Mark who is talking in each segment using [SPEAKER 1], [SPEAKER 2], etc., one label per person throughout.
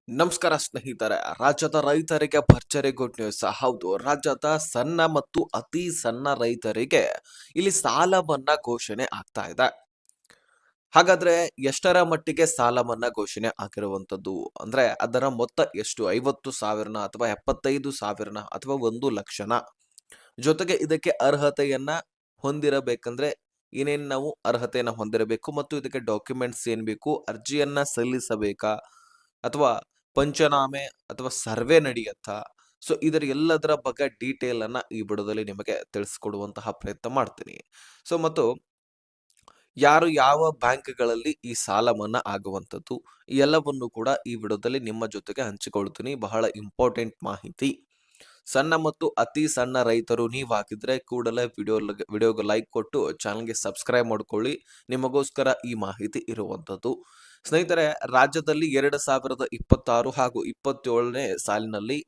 [SPEAKER 1] ನಮಸ್ಕಾರ ಸ್ನೇಹಿತರೆ. ರಾಜ್ಯದ ರೈತರಿಗೆ ಭರ್ಜರಿ ಗುಡ್ ನ್ಯೂಸ್. ಹೌದು, ರಾಜ್ಯದ ಸಣ್ಣ ಮತ್ತು ಅತಿ ಸಣ್ಣ ರೈತರಿಗೆ ಇಲ್ಲಿ ಸಾಲ ಮನ್ನಾ ಘೋಷಣೆ ಆಗ್ತಾ ಇದೆ. ಹಾಗಾದ್ರೆ ಎಷ್ಟರ ಮಟ್ಟಿಗೆ ಸಾಲ ಮನ್ನಾ ಘೋಷಣೆ ಆಗಿರುವಂತದ್ದು ಅಂದ್ರೆ ಅದರ ಮೊತ್ತ ಎಷ್ಟು? 50,000 ಅಥವಾ 75,000 ಅಥವಾ 1,00,000? ಜೊತೆಗೆ ಇದಕ್ಕೆ ಅರ್ಹತೆಯನ್ನ ಹೊಂದಿರಬೇಕಂದ್ರೆ ಏನೇನ್ ನಾವು ಅರ್ಹತೆಯನ್ನ ಹೊಂದಿರಬೇಕು ಮತ್ತು ಇದಕ್ಕೆ ಡಾಕ್ಯುಮೆಂಟ್ಸ್ ಏನ್ ಬೇಕು? ಅರ್ಜಿಯನ್ನ ಸಲ್ಲಿಸಬೇಕಾ ಅಥವಾ ಪಂಚನಾಮೆ ಅಥವಾ ಸರ್ವೆ ನಡೆಯತ್ತಾ? ಸೊ ಇದರ ಎಲ್ಲದರ ಬಗ್ಗೆ ಡೀಟೇಲ್ ಅನ್ನ ಈ ವಿಡಿಯೋದಲ್ಲಿ ನಿಮಗೆ ತಿಳಿಸ್ಕೊಡುವಂತಹ ಪ್ರಯತ್ನ ಮಾಡ್ತೀನಿ. ಸೊ ಮತ್ತು ಯಾರು ಯಾವ ಬ್ಯಾಂಕ್ಗಳಲ್ಲಿ ಈ ಸಾಲ ಮನ್ನಾ ಆಗುವಂಥದ್ದು, ಈ ಎಲ್ಲವನ್ನು ಕೂಡ ಈ ವಿಡಿಯೋದಲ್ಲಿ ನಿಮ್ಮ ಜೊತೆಗೆ ಹಂಚಿಕೊಳ್ತೀನಿ. ಬಹಳ ಇಂಪಾರ್ಟೆಂಟ್ ಮಾಹಿತಿ. ಸಣ್ಣ ಮತ್ತು ಅತಿ ಸಣ್ಣ ರೈತರು ನೀವಾಗಿದ್ರೆ ಕೂಡಲೇ ವಿಡಿಯೋಗೆ ಲೈಕ್ ಕೊಟ್ಟು ಚಾನಲ್ಗೆ ಸಬ್ಸ್ಕ್ರೈಬ್ ಮಾಡ್ಕೊಳ್ಳಿ. ನಿಮಗೋಸ್ಕರ ಈ ಮಾಹಿತಿ ಇರುವಂಥದ್ದು. ಸ್ನೇಹಿತರೆ, ರಾಜ್ಯದಲ್ಲಿ 2026 ಹಾಗೂ 27ನೇ ಸಾಲಿನಲ್ಲಿ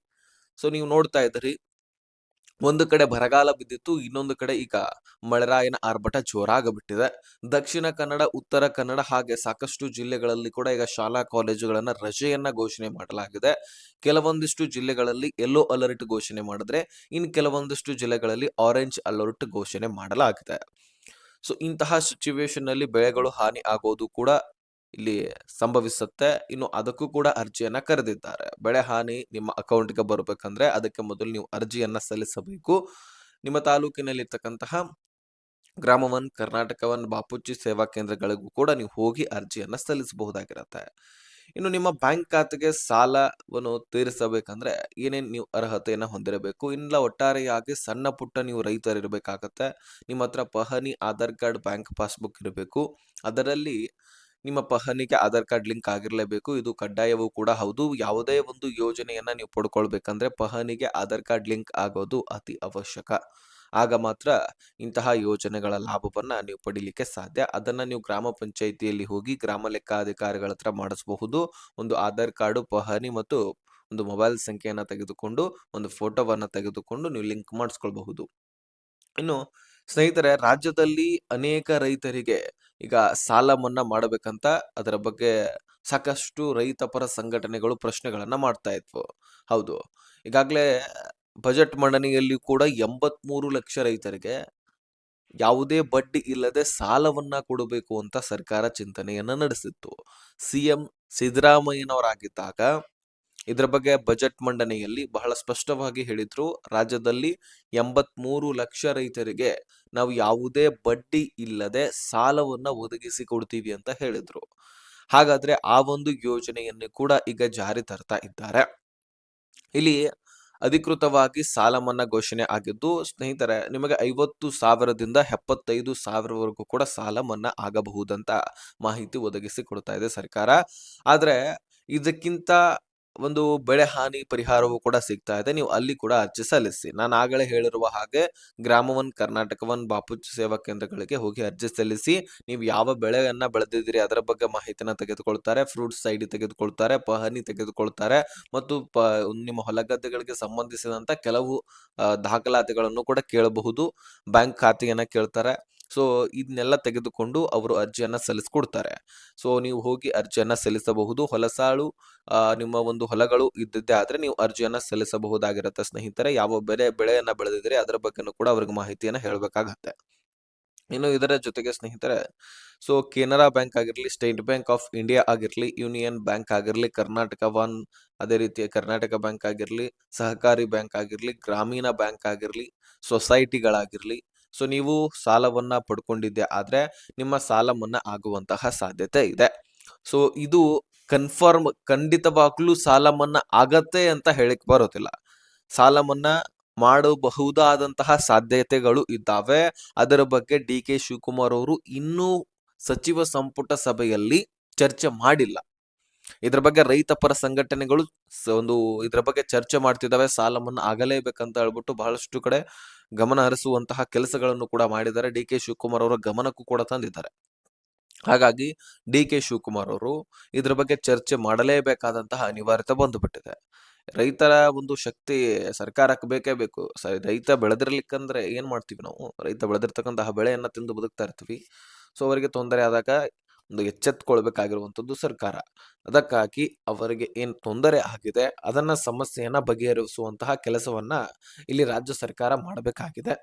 [SPEAKER 1] ಸೊ ನೀವು ನೋಡ್ತಾ ಇದ್ದೀರಿ, ಒಂದು ಕಡೆ ಬರಗಾಲ ಬಿದ್ದಿತ್ತು, ಇನ್ನೊಂದು ಕಡೆ ಈಗ ಮಳೆರಾಯನ ಆರ್ಭಟ ಜೋರಾಗಿಬಿಟ್ಟಿದೆ. ದಕ್ಷಿಣ ಕನ್ನಡ, ಉತ್ತರ ಕನ್ನಡ ಹಾಗೆ ಸಾಕಷ್ಟು ಜಿಲ್ಲೆಗಳಲ್ಲಿ ಕೂಡ ಈಗ ಶಾಲಾ ಕಾಲೇಜುಗಳನ್ನ ರಜೆಯನ್ನ ಘೋಷಣೆ ಮಾಡಲಾಗಿದೆ. ಕೆಲವೊಂದಿಷ್ಟು ಜಿಲ್ಲೆಗಳಲ್ಲಿ ಯೆಲ್ಲೋ ಅಲರ್ಟ್ ಘೋಷಣೆ ಮಾಡಿದ್ರೆ, ಇನ್ನು ಕೆಲವೊಂದಿಷ್ಟು ಜಿಲ್ಲೆಗಳಲ್ಲಿ ಆರೆಂಜ್ ಅಲರ್ಟ್ ಘೋಷಣೆ ಮಾಡಲಾಗಿದೆ. ಸೊ ಇಂತಹ ಸಿಚುವೇಶನ್ ನಲ್ಲಿ ಬೆಳೆಗಳು ಹಾನಿ ಆಗೋದು ಕೂಡ ಇಲ್ಲಿ ಸಂಭವಿಸುತ್ತೆ. ಇನ್ನು ಅದಕ್ಕೂ ಕೂಡ ಅರ್ಜಿಯನ್ನ ಕರೆದಿದ್ದಾರೆ. ಬೆಳೆ ಹಾನಿ ನಿಮ್ಮ ಅಕೌಂಟ್ಗೆ ಬರಬೇಕಂದ್ರೆ ಅದಕ್ಕೆ ಮೊದಲು ನೀವು ಅರ್ಜಿಯನ್ನ ಸಲ್ಲಿಸಬೇಕು. ನಿಮ್ಮ ತಾಲೂಕಿನಲ್ಲಿರ್ತಕ್ಕಂತಹ ಗ್ರಾಮ ಒನ್, ಕರ್ನಾಟಕ ಒನ್, ಬಾಪೂಜಿ ಸೇವಾ ಕೇಂದ್ರಗಳಿಗೂ ಕೂಡ ನೀವು ಹೋಗಿ ಅರ್ಜಿಯನ್ನ ಸಲ್ಲಿಸಬಹುದಾಗಿರುತ್ತೆ. ಇನ್ನು ನಿಮ್ಮ ಬ್ಯಾಂಕ್ ಖಾತೆಗೆ ಸಾಲವನ್ನು ತೀರಿಸಬೇಕಂದ್ರೆ ಏನೇನ್ ನೀವು ಅರ್ಹತೆಯನ್ನ ಹೊಂದಿರಬೇಕು? ಇಲ್ಲ ಒಟ್ಟಾರೆಯಾಗಿ ಸಣ್ಣ ಪುಟ್ಟ ನೀವು ರೈತರಿರ್ಬೇಕಾಗತ್ತೆ. ನಿಮ್ಮ ಹತ್ರ ಪಹಣಿ, ಆಧಾರ್ ಕಾರ್ಡ್, ಬ್ಯಾಂಕ್ ಪಾಸ್ಬುಕ್ ಇರಬೇಕು. ಅದರಲ್ಲಿ ನಿಮ್ಮ ಪಹಣಿಗೆ ಆಧಾರ್ ಕಾರ್ಡ್ ಲಿಂಕ್ ಆಗಿರಲೇಬೇಕು. ಇದು ಕಡ್ಡಾಯವೂ ಕೂಡ ಹೌದು. ಯಾವುದೇ ಒಂದು ಯೋಜನೆಯನ್ನ ನೀವು ಪಡ್ಕೊಳ್ಬೇಕಂದ್ರೆ ಪಹಣಿಗೆ ಆಧಾರ್ ಕಾರ್ಡ್ ಲಿಂಕ್ ಆಗೋದು ಅತಿ ಅವಶ್ಯಕ. ಆಗ ಮಾತ್ರ ಇಂತಹ ಯೋಜನೆಗಳ ಲಾಭವನ್ನ ನೀವು ಪಡಿಲಿಕ್ಕೆ ಸಾಧ್ಯ. ಅದನ್ನ ನೀವು ಗ್ರಾಮ ಪಂಚಾಯಿತಿಯಲ್ಲಿ ಹೋಗಿ ಗ್ರಾಮ ಲೆಕ್ಕಾಧಿಕಾರಿಗಳ ಹತ್ರ ಮಾಡಿಸಬಹುದು. ಒಂದು ಆಧಾರ್ ಕಾರ್ಡು, ಪಹಣಿ ಮತ್ತು ಒಂದು ಮೊಬೈಲ್ ಸಂಖ್ಯೆಯನ್ನ ತೆಗೆದುಕೊಂಡು ಒಂದು ಫೋಟೋವನ್ನ ತೆಗೆದುಕೊಂಡು ನೀವು ಲಿಂಕ್ ಮಾಡಿಸ್ಕೊಳ್ಬಹುದು. ಇನ್ನು ಸ್ನೇಹಿತರೆ, ರಾಜ್ಯದಲ್ಲಿ ಅನೇಕ ರೈತರಿಗೆ ಈಗ ಸಾಲ ಮನ್ನಾ ಮಾಡಬೇಕಂತ ಅದರ ಬಗ್ಗೆ ಸಾಕಷ್ಟು ರೈತ ಪರ ಸಂಘಟನೆಗಳು ಪ್ರಶ್ನೆಗಳನ್ನ ಮಾಡ್ತಾ ಇದ್ವು. ಹೌದು, ಈಗಾಗಲೇ ಬಜೆಟ್ ಮಂಡನೆಯಲ್ಲಿ ಕೂಡ 83 ಲಕ್ಷ ರೈತರಿಗೆ ಯಾವುದೇ ಬಡ್ಡಿ ಇಲ್ಲದೆ ಸಾಲವನ್ನ ಕೊಡಬೇಕು ಅಂತ ಸರ್ಕಾರ ಚಿಂತನೆಯನ್ನ ನಡೆಸಿತ್ತು. ಸಿಎಂ ಸಿದ್ದರಾಮಯ್ಯನವರಾಗಿದ್ದಾಗ ಇದರ ಬಗ್ಗೆ ಬಜೆಟ್ ಮಂಡನೆಯಲ್ಲಿ ಬಹಳ ಸ್ಪಷ್ಟವಾಗಿ ಹೇಳಿದ್ರು. ರಾಜ್ಯದಲ್ಲಿ 83 ಲಕ್ಷ ರೈತರಿಗೆ ನಾವು ಯಾವುದೇ ಬಡ್ಡಿ ಇಲ್ಲದೆ ಸಾಲವನ್ನ ಒದಗಿಸಿ ಕೊಡ್ತೀವಿ ಅಂತ ಹೇಳಿದ್ರು. ಹಾಗಾದ್ರೆ ಆ ಒಂದು ಯೋಜನೆಯನ್ನು ಕೂಡ ಈಗ ಜಾರಿ ತರ್ತಾ ಇದ್ದಾರೆ. ಇಲ್ಲಿ ಅಧಿಕೃತವಾಗಿ ಸಾಲ ಮನ್ನಾ ಘೋಷಣೆ ಆಗಿದ್ದು, ಸ್ನೇಹಿತರೆ, ನಿಮಗೆ 50,000ದಿಂದ 75,000ವರೆಗೂ ಕೂಡ ಸಾಲ ಮನ್ನಾ ಆಗಬಹುದಂತ ಮಾಹಿತಿ ಒದಗಿಸಿ ಕೊಡ್ತಾ ಇದೆ ಸರ್ಕಾರ. ಆದ್ರೆ ಇದಕ್ಕಿಂತ ಒಂದು ಬೆಳೆ ಹಾನಿ ಪರಿಹಾರವೂ ಕೂಡ ಸಿಗ್ತಾ ಇದೆ. ನೀವು ಅಲ್ಲಿ ಕೂಡ ಅರ್ಜಿ ಸಲ್ಲಿಸಿ. ನಾನು ಆಗಲೇ ಹೇಳಿರುವ ಹಾಗೆ ಗ್ರಾಮ ಒನ್, ಕರ್ನಾಟಕ ಒನ್, ಬಾಪೂಜಿ ಸೇವಾ ಕೇಂದ್ರಗಳಿಗೆ ಹೋಗಿ ಅರ್ಜಿ ಸಲ್ಲಿಸಿ. ನೀವು ಯಾವ ಬೆಳೆಯನ್ನ ಬೆಳೆದಿದ್ದೀರಿ ಅದರ ಬಗ್ಗೆ ಮಾಹಿತಿನ ತೆಗೆದುಕೊಳ್ತಾರೆ, ಫ್ರೂಟ್ಸ್ ಐಡಿ ತೆಗೆದುಕೊಳ್ತಾರೆ, ಪಹಣಿ ತೆಗೆದುಕೊಳ್ತಾರೆ ಮತ್ತು ನಿಮ್ಮ ಹೊಲಗದ್ದೆಗಳಿಗೆ ಸಂಬಂಧಿಸಿದಂತ ಕೆಲವು ದಾಖಲಾತಿಗಳನ್ನು ಕೂಡ ಕೇಳಬಹುದು. ಬ್ಯಾಂಕ್ ಖಾತೆಯನ್ನ ಕೇಳ್ತಾರೆ. ಸೊ ಇದನ್ನೆಲ್ಲ ತೆಗೆದುಕೊಂಡು ಅವರು ಅರ್ಜಿಯನ್ನ ಸಲ್ಲಿಸ್ಕೊಡ್ತಾರೆ. ಸೊ ನೀವು ಹೋಗಿ ಅರ್ಜಿಯನ್ನ ಸಲ್ಲಿಸಬಹುದು. ಹೊಲಸಾಳು ನಿಮ್ಮ ಒಂದು ಹೊಲಗಳು ಇದ್ದಿದ್ದೇ ಆದ್ರೆ ನೀವು ಅರ್ಜಿಯನ್ನ ಸಲ್ಲಿಸಬಹುದಾಗಿರುತ್ತೆ ಸ್ನೇಹಿತರೆ. ಯಾವ ಬೆಳೆಯನ್ನ ಬೆಳೆದಿದ್ರೆ ಅದರ ಬಗ್ಗೆನೂ ಕೂಡ ಅವ್ರಿಗೆ ಮಾಹಿತಿಯನ್ನ ಹೇಳ್ಬೇಕಾಗತ್ತೆ. ಇನ್ನು ಇದರ ಜೊತೆಗೆ ಸ್ನೇಹಿತರೆ, ಸೊ ಕೆನರಾ ಬ್ಯಾಂಕ್ ಆಗಿರ್ಲಿ, ಸ್ಟೇಟ್ ಬ್ಯಾಂಕ್ ಆಫ್ ಇಂಡಿಯಾ ಆಗಿರ್ಲಿ, ಯೂನಿಯನ್ ಬ್ಯಾಂಕ್ ಆಗಿರ್ಲಿ, ಕರ್ನಾಟಕ ಒನ್, ಅದೇ ರೀತಿ ಕರ್ನಾಟಕ ಬ್ಯಾಂಕ್ ಆಗಿರ್ಲಿ, ಸಹಕಾರಿ ಬ್ಯಾಂಕ್ ಆಗಿರ್ಲಿ, ಗ್ರಾಮೀಣ ಬ್ಯಾಂಕ್ ಆಗಿರ್ಲಿ, ಸೊಸೈಟಿಗಳಾಗಿರ್ಲಿ, ಸೊ ನೀವು ಸಾಲವನ್ನ ಪಡ್ಕೊಂಡಿದ್ದೆ ಆದ್ರೆ ನಿಮ್ಮ ಸಾಲ ಮನ್ನಾ ಆಗುವಂತಹ ಸಾಧ್ಯತೆ ಇದೆ. ಸೊ ಇದು ಕನ್ಫರ್ಮ್, ಖಂಡಿತವಾಗ್ಲೂ ಸಾಲ ಮನ್ನಾ ಆಗತ್ತೆ ಅಂತ ಹೇಳಿಕ್ ಬರೋದಿಲ್ಲ. ಸಾಲ ಮನ್ನಾ ಮಾಡಬಹುದಾದಂತಹ ಸಾಧ್ಯತೆಗಳು ಇದ್ದಾವೆ. ಅದರ ಬಗ್ಗೆ ಡಿ ಕೆ ಶಿವಕುಮಾರ್ ಅವರು ಇನ್ನೂ ಸಚಿವ ಸಂಪುಟ ಸಭೆಯಲ್ಲಿ ಚರ್ಚೆ ಮಾಡಿಲ್ಲ. ಇದ್ರ ಬಗ್ಗೆ ರೈತ ಪರ ಸಂಘಟನೆಗಳು ಒಂದು ಇದ್ರ ಬಗ್ಗೆ ಚರ್ಚೆ ಮಾಡ್ತಿದ್ದಾವೆ. ಸಾಲ ಮನ್ನಾ ಆಗಲೇಬೇಕಂತ ಹೇಳ್ಬಿಟ್ಟು ಬಹಳಷ್ಟು ಕಡೆ ಗಮನ ಹರಿಸುವಂತಹ ಕೆಲಸಗಳನ್ನು ಕೂಡ ಮಾಡಿದ್ದಾರೆ. ಡಿ ಕೆ ಶಿವಕುಮಾರ್ ಅವರ ಗಮನಕ್ಕೂ ಕೂಡ ತಂದಿದ್ದಾರೆ. ಹಾಗಾಗಿ ಡಿ ಕೆ ಶಿವಕುಮಾರ್ ಅವರು ಇದ್ರ ಬಗ್ಗೆ ಚರ್ಚೆ ಮಾಡಲೇಬೇಕಾದಂತಹ ಅನಿವಾರ್ಯತೆ ಬಂದುಬಿಟ್ಟಿದೆ. ರೈತರ ಒಂದು ಶಕ್ತಿ ಸರ್ಕಾರಕ್ಕೆ ಬೇಕೇ ಬೇಕು. ರೈತ ಬೆಳೆದಿರ್ಲಿಕ್ಕಂದ್ರೆ ಏನ್ ಮಾಡ್ತೀವಿ ನಾವು? ರೈತ ಬೆಳೆದಿರ್ತಕ್ಕಂತಹ ಬೆಳೆಯನ್ನ ತಿಂದು ಬದುಕ್ತಾ ಇರ್ತೀವಿ. ಸೊ ಅವರಿಗೆ ತೊಂದರೆ ಆದಾಗ ಒಂದು ಎಚ್ಚೆತ್ತುಕೊಳ್ಬೇಕಾಗಿರುವಂಥದ್ದು ಸರ್ಕಾರ. ಅದಕ್ಕಾಗಿ ಅವರಿಗೆ ಏನು ತೊಂದರೆ ಆಗಿದೆ ಅದನ್ನ ಸಮಸ್ಯೆಯನ್ನ ಬಗೆಹರಿಸುವಂತಹ ಕೆಲಸವನ್ನ ಇಲ್ಲಿ ರಾಜ್ಯ ಸರ್ಕಾರ ಮಾಡಬೇಕಾಗಿದೆ.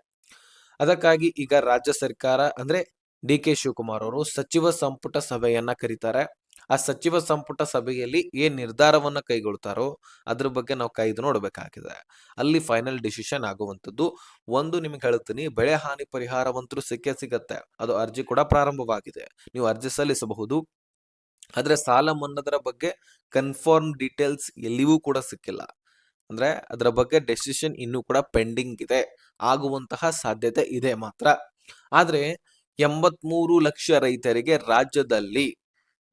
[SPEAKER 1] ಅದಕ್ಕಾಗಿ ಈಗ ರಾಜ್ಯ ಸರ್ಕಾರ ಅಂದ್ರೆ ಡಿ.ಕೆ. ಶಿವಕುಮಾರ್ ಅವರು ಸಚಿವ ಸಂಪುಟ ಸಭೆಯನ್ನ ಕರೀತಾರೆ. ಆ ಸಚಿವ ಸಂಪುಟ ಸಭೆಯಲ್ಲಿ ಏನ್ ನಿರ್ಧಾರವನ್ನ ಕೈಗೊಳ್ತಾರೋ ಅದ್ರ ಬಗ್ಗೆ ನಾವು ಕಾಯ್ದು ನೋಡಬೇಕಾಗಿದೆ. ಅಲ್ಲಿ ಫೈನಲ್ ಡಿಸಿಷನ್ ಆಗುವಂತದ್ದು. ಒಂದು ನಿಮ್ಗೆ ಹೇಳ್ತೀನಿ, ಬೆಳೆ ಹಾನಿ ಪರಿಹಾರವಂತೂ ಸಿಕ್ಕೇ ಸಿಗತ್ತೆ. ಅದು ಅರ್ಜಿ ಕೂಡ ಪ್ರಾರಂಭವಾಗಿದೆ. ನೀವು ಅರ್ಜಿ ಸಲ್ಲಿಸಬಹುದು. ಆದ್ರೆ ಸಾಲ ಮನ್ನಾದರ ಬಗ್ಗೆ ಕನ್ಫರ್ಮ್ ಡೀಟೇಲ್ಸ್ ಎಲ್ಲಿಯೂ ಕೂಡ ಸಿಕ್ಕಿಲ್ಲ. ಅಂದ್ರೆ ಅದರ ಬಗ್ಗೆ ಡೆಸಿಷನ್ ಇನ್ನೂ ಕೂಡ ಪೆಂಡಿಂಗ್ ಇದೆ. ಆಗುವಂತಹ ಸಾಧ್ಯತೆ ಇದೆ ಮಾತ್ರ. ಆದ್ರೆ 83 ಲಕ್ಷ ರೈತರಿಗೆ ರಾಜ್ಯದಲ್ಲಿ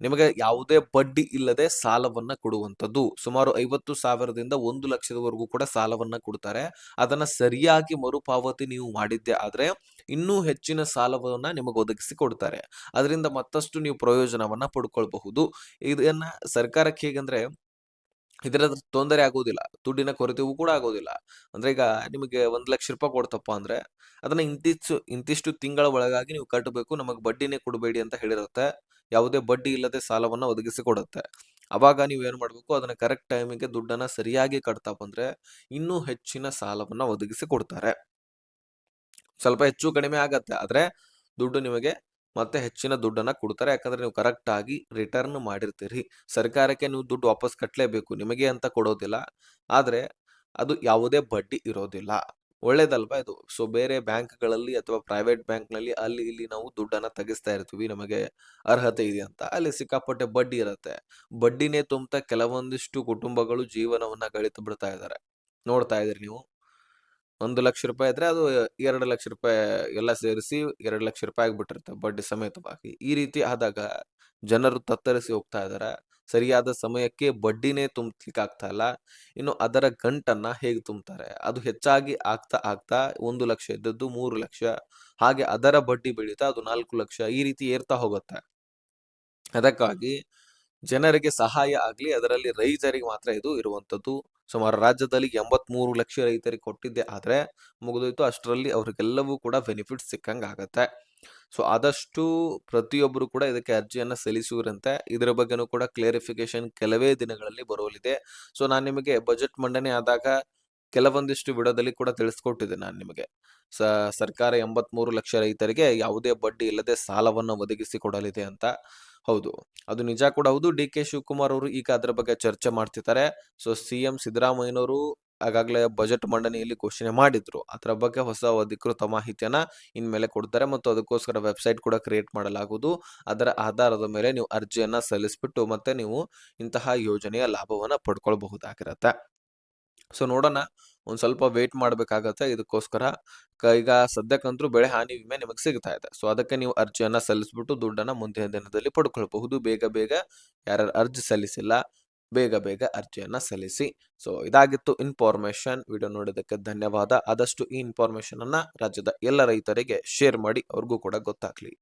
[SPEAKER 1] ನಿಮಗೆ ಯಾವುದೇ ಬಡ್ಡಿ ಇಲ್ಲದೆ ಸಾಲವನ್ನ ಕೊಡುವಂಥದ್ದು. ಸುಮಾರು 50,000ದಿಂದ 1,00,000ದವರೆಗೂ ಕೂಡ ಸಾಲವನ್ನ ಕೊಡ್ತಾರೆ. ಅದನ್ನ ಸರಿಯಾಗಿ ಮರುಪಾವತಿ ನೀವು ಮಾಡಿದ್ದೆ ಆದ್ರೆ ಇನ್ನೂ ಹೆಚ್ಚಿನ ಸಾಲವನ್ನ ನಿಮಗೆ ಒದಗಿಸಿ ಕೊಡ್ತಾರೆ. ಅದರಿಂದ ಮತ್ತಷ್ಟು ನೀವು ಪ್ರಯೋಜನವನ್ನ ಪಡ್ಕೊಳ್ಬಹುದು. ಇದನ್ನ ಸರ್ಕಾರಕ್ಕೆ ಹೇಗಂದ್ರೆ ಇದರದ ತೊಂದರೆ ಆಗೋದಿಲ್ಲ. ದುಡ್ಡಿನ ಕೊರತೆಯೂ ಕೂಡ ಆಗೋದಿಲ್ಲ. ಅಂದ್ರೆ ಈಗ ನಿಮಗೆ ₹1,00,000 ಕೊಡ್ತಪ್ಪ ಅಂದ್ರೆ, ಅದನ್ನ ಇಂತಿಷ್ಟು ತಿಂಗಳ ಒಳಗಾಗಿ ನೀವು ಕಟ್ಟಬೇಕು. ನಮಗ್ ಬಡ್ಡಿನೇ ಕೊಡಬೇಡಿ ಅಂತ ಹೇಳಿರುತ್ತೆ. ಯಾವುದೇ ಬಡ್ಡಿ ಇಲ್ಲದೆ ಸಾಲವನ್ನ ಒದಗಿಸಿ ಕೊಡುತ್ತೆ. ಅವಾಗ ನೀವೇನ್ ಮಾಡ್ಬೇಕು, ಅದನ್ನ ಕರೆಕ್ಟ್ ಟೈಮಿಗೆ ದುಡ್ಡನ್ನ ಸರಿಯಾಗಿ ಕಟ್ತಾ ಬಂದ್ರೆ, ಇನ್ನೂ ಹೆಚ್ಚಿನ ಸಾಲವನ್ನ ಒದಗಿಸಿ ಕೊಡ್ತಾರೆ. ಸ್ವಲ್ಪ ಹೆಚ್ಚು ಕಡಿಮೆ ಆಗತ್ತೆ. ಆದ್ರೆ ದುಡ್ಡು ನಿಮಗೆ ಮತ್ತೆ ಹೆಚ್ಚಿನ ದುಡ್ಡನ್ನ ಕೊಡ್ತಾರೆ. ಯಾಕಂದ್ರೆ ನೀವು ಕರೆಕ್ಟ್ ಆಗಿ ರಿಟರ್ನ್ ಮಾಡಿರ್ತೀರಿ. ಸರ್ಕಾರಕ್ಕೆ ನೀವು ದುಡ್ಡು ವಾಪಸ್ ಕಟ್ಲೇಬೇಕು. ನಿಮಗೆ ಅಂತ ಕೊಡೋದಿಲ್ಲ. ಆದ್ರೆ ಅದು ಯಾವುದೇ ಬಡ್ಡಿ ಇರೋದಿಲ್ಲ. ಒಳ್ಳೇದಲ್ವಾ ಇದು? ಸೊ ಬೇರೆ ಬ್ಯಾಂಕ್‌ಗಳಲ್ಲಿ ಅಥವಾ ಪ್ರೈವೇಟ್ ಬ್ಯಾಂಕ್‌ನಲ್ಲಿ ಅಲ್ಲಿ ಇಲ್ಲಿ ನಾವು ದುಡ್ಡನ್ನ ತೆಗಿಸ್ತಾ ಇರ್ತೀವಿ. ನಮಗೆ ಅರ್ಹತೆ ಇದೆ ಅಂತ. ಅಲ್ಲಿ ಸಿಕ್ಕಾಪಟ್ಟೆ ಬಡ್ಡಿ ಇರತ್ತೆ. ಬಡ್ಡಿನೇ ತುಂಬ್ತಾ ಕೆಲವೊಂದಿಷ್ಟು ಕುಟುಂಬಗಳು ಜೀವನವನ್ನ ಕಳಿತು ಬಿಡ್ತಾ ಇದ್ದಾರೆ. ನೋಡ್ತಾ ಇದೀರಿ ನೀವು. ₹1,00,000 ಇದ್ರೆ ಅದು ₹2,00,000 ಎಲ್ಲ ಸೇರಿಸಿ ₹2,00,000 ಆಗ್ಬಿಟ್ಟಿರುತ್ತೆ ಬಡ್ಡಿ ಸಮೇತವಾಗಿ. ಈ ರೀತಿ ಆದಾಗ ಜನರು ತತ್ತರಿಸಿ ಹೋಗ್ತಾ ಇದಾರೆ. ಸರಿಯಾದ ಸಮಯಕ್ಕೆ ಬಡ್ಡಿನೇ ತುಂಬ್ಲಿಕ್ಕೆ ಆಗ್ತಾ ಇಲ್ಲ. ಇನ್ನು ಅದರ ಗಂಟನ್ನ ಹೇಗೆ ತುಂಬ್ತಾರೆ? ಅದು ಹೆಚ್ಚಾಗಿ ಆಗ್ತಾ ಆಗ್ತಾ 1,00,000 ಇದ್ದದ್ದು 3,00,000 ಹಾಗೆ ಅದರ ಬಡ್ಡಿ ಬೆಳೀತಾ ಅದು 4,00,000 ಈ ರೀತಿ ಏರ್ತಾ ಹೋಗುತ್ತೆ. ಅದಕ್ಕಾಗಿ ಜನರಿಗೆ ಸಹಾಯ ಆಗ್ಲಿ, ಅದರಲ್ಲಿ ರೈತರಿಗೆ ಮಾತ್ರ ಇದು ಇರುವಂತದ್ದು. ಸುಮಾರು ರಾಜ್ಯದಲ್ಲಿ 83 ಲಕ್ಷ ರೈತರಿಗೆ ಕೊಟ್ಟಿದ್ದೆ ಆದ್ರೆ ಮುಗಿದೋಯ್ತು. ಅಷ್ಟರಲ್ಲಿ ಅವ್ರಿಗೆಲ್ಲವೂ ಕೂಡ ಬೆನಿಫಿಟ್ ಸಿಕ್ಕಂಗ್ ಆಗತ್ತೆ. ಸೊ ಆದಷ್ಟು ಪ್ರತಿಯೊಬ್ಬರು ಕೂಡ ಇದಕ್ಕೆ ಅರ್ಜಿಯನ್ನ ಸಲ್ಲಿಸುವಿರಂತೆ. ಇದರ ಬಗ್ಗೆನೂ ಕೂಡ ಕ್ಲಾರಿಫಿಕೇಶನ್ ಕೆಲವೇ ದಿನಗಳಲ್ಲಿ ಬರೋಲಿದೆ. ಸೊ ನಾನ್ ನಿಮಗೆ ಬಜೆಟ್ ಮಂಡನೆ ಆದಾಗ ಕೆಲವೊಂದಿಷ್ಟು ವಿಡಿಯೋದಲ್ಲಿ ಕೂಡ ತಿಳಿಸ್ಕೊಟ್ಟಿದ್ದೆ ನಾನು ನಿಮಗೆ. ಸರ್ಕಾರ 83 ಲಕ್ಷ ರೈತರಿಗೆ ಯಾವುದೇ ಬಡ್ಡಿ ಇಲ್ಲದೆ ಸಾಲವನ್ನ ಒದಗಿಸಿ ಕೊಡಲಿದೆ ಅಂತ. ಹೌದು, ಅದು ನಿಜ ಕೂಡ ಹೌದು. ಡಿ.ಕೆ. ಶಿವಕುಮಾರ್ ಅವರು ಈಗ ಅದರ ಬಗ್ಗೆ ಚರ್ಚೆ ಮಾಡ್ತಿದ್ದಾರೆ. ಸೊ ಸಿಎಂ ಸಿದ್ದರಾಮಯ್ಯನವರು ಆಗಾಗ್ಲೇ ಬಜೆಟ್ ಮಂಡನೆಯಲ್ಲಿ ಘೋಷಣೆ ಮಾಡಿದ್ರು. ಅದರ ಬಗ್ಗೆ ಹೊಸ ಅಧಿಕೃತ ಮಾಹಿತಿಯನ್ನ ಇನ್ಮೇಲೆ ಕೊಡ್ತಾರೆ ಮತ್ತು ಅದಕ್ಕೋಸ್ಕರ ವೆಬ್ಸೈಟ್ ಕೂಡ ಕ್ರಿಯೇಟ್ ಮಾಡಲಾಗುವುದು. ಅದರ ಆಧಾರದ ಮೇಲೆ ನೀವು ಅರ್ಜಿಯನ್ನ ಸಲ್ಲಿಸ್ಬಿಟ್ಟು ಮತ್ತೆ ನೀವು ಇಂತಹ ಯೋಜನೆಯ ಲಾಭವನ್ನ ಪಡ್ಕೊಳ್ಬಹುದಾಗಿರತ್ತೆ. ಸೊ ನೋಡೋಣ. ಒಂದ್ ಸ್ವಲ್ಪ ವೇಟ್ ಮಾಡ್ಬೇಕಾಗತ್ತೆ ಇದಕ್ಕೋಸ್ಕರ. ಈಗ ಸದ್ಯಕ್ಕಂತೂ ಬೆಳೆ ಹಾನಿ ವಿಮೆ ನಿಮಗೆ ಸಿಗ್ತಾ ಇದೆ. ಸೊ ಅದಕ್ಕೆ ನೀವು ಅರ್ಜಿಯನ್ನ ಸಲ್ಲಿಸ್ಬಿಟ್ಟು ದುಡ್ಡನ್ನ ಮುಂದಿನ ದಿನದಲ್ಲಿ ಪಡ್ಕೊಳ್ಬಹುದು. ಬೇಗ ಬೇಗ ಯಾರ್ಯಾರು ಅರ್ಜಿ ಸಲ್ಲಿಸಿಲ್ಲ, ಬೇಗ ಬೇಗ ಅರ್ಜಿಯನ್ನ ಸಲ್ಲಿಸಿ. ಸೊ ಇದಾಗಿತ್ತು ಇನ್ಫಾರ್ಮೇಶನ್. ವಿಡಿಯೋ ನೋಡಿದ್ದಕ್ಕೆ ಧನ್ಯವಾದ. ಆದಷ್ಟು ಈ ಇನ್ಫಾರ್ಮೇಶನ್ ಅನ್ನ ರಾಜ್ಯದ ಎಲ್ಲ ರೈತರಿಗೆ ಶೇರ್ ಮಾಡಿ, ಅವ್ರಿಗೂ ಕೂಡ ಗೊತ್ತಾಗ್ಲಿ.